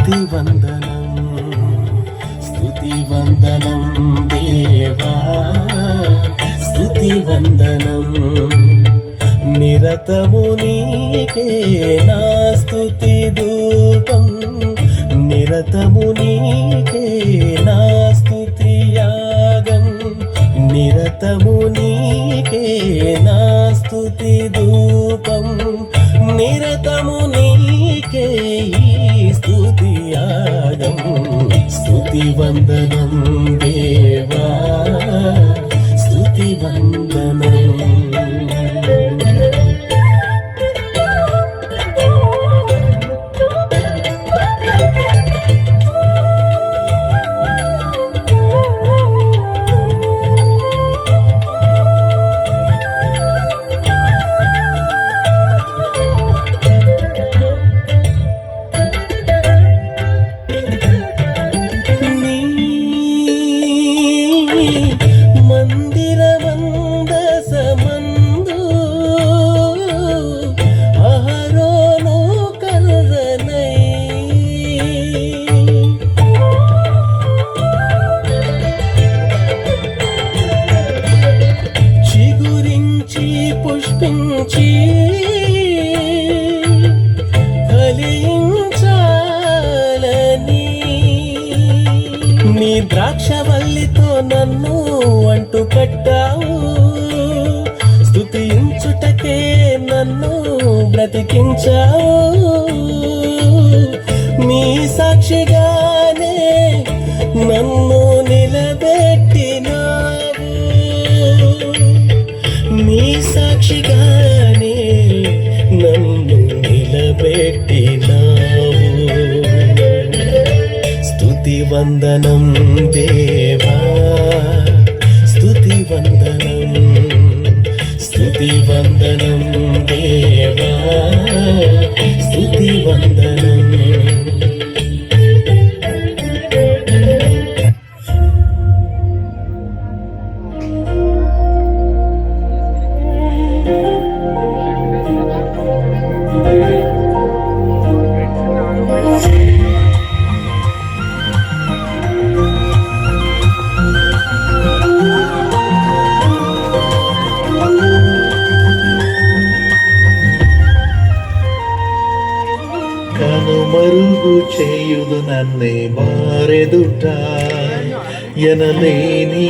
స్తుతి వందనం దేవా, స్తుతి వందనం. నిరతము నీకే నా స్తుతి ధూపం, నిరతము నీకే నా స్తుతి యాగం, నిరతము నీకే నా స్తుతి ధూపం, నిరతము నీకే ఈ స్తుతి యాగం. స్తుతి వందనం దేవా, స్తుతి వందనం. పుష్పించి ఫలించాలని నీ ద్రాక్షవల్లితో నన్ను అంటు కట్టావు, స్తుతించుటకే నన్ను బ్రతికించావు. నీ సాక్షిగానే నన్ను నిలబెట్టినావు, నీ సాక్షిగానే నన్ను నిలబెట్టినావు. స్తుతి వందనం దేవా, స్తుతి వందనం, స్తుతి వందనం దేవా, స్తుతి వందనం. కనుమరుగు చేయుదు నన్నే వారెదుట, ఎనలేని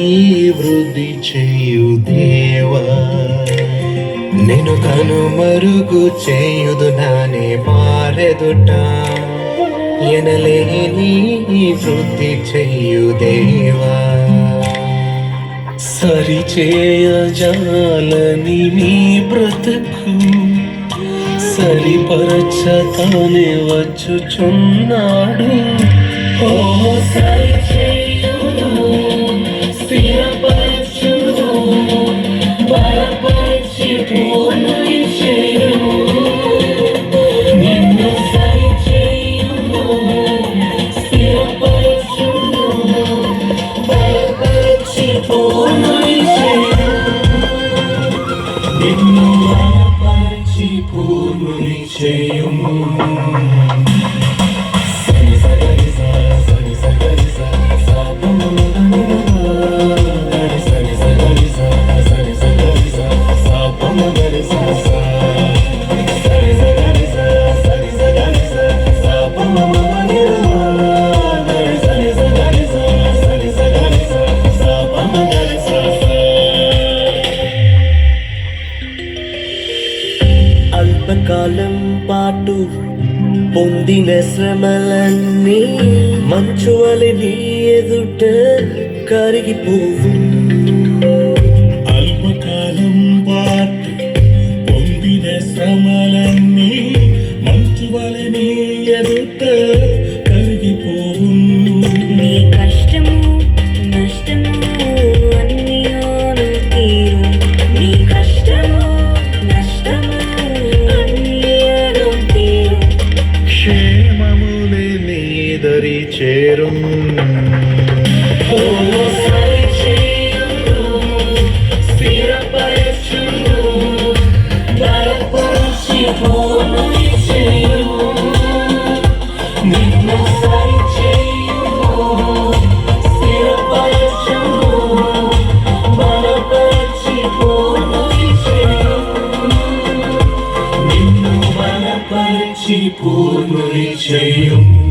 వృద్ధి చేయు దేవా. నేను కనుమరుగు చేయుదు నానే వారెదుట, ఎనలేని వృద్ధి చేయు దేవా. సరిచేయజాలని నీ బ్రతుకు సరిపరచతానే వచ్చుచున్నాడు. ఓ సరిచేయును, స్థిరపరచును, బలపరచి పూర్ణుని చేయును. నిన్ను సరిచేయును, స్థిరపరచును, బలపరచి పూర్ణుని చేయును. నిన్ను బలపరచి పూర్ణుని చేయుము. అల్పకాలం పాటు పొందిన శ్రమలన్నీ మంచు వలె నీ ఎదుట కరిగిపోవు. అల్పకాలం పాటు పొందిన శ్రమలన్నీ మంచు వలె నీ ఎదుట కరిగిపోవు. నీ కష్టము నష్టము అన్నియోను తీరు, నీ కష్టము నష్టము అన్నియోను తీరు. క్షేమములే నీ దరి చేరుం. నీ నిన్ను సరిచేయును, స్థిరపరచును, బలపరచి పూర్ణుని చేయును. నిన్ను బలపరచి పూర్ణుని చేయును.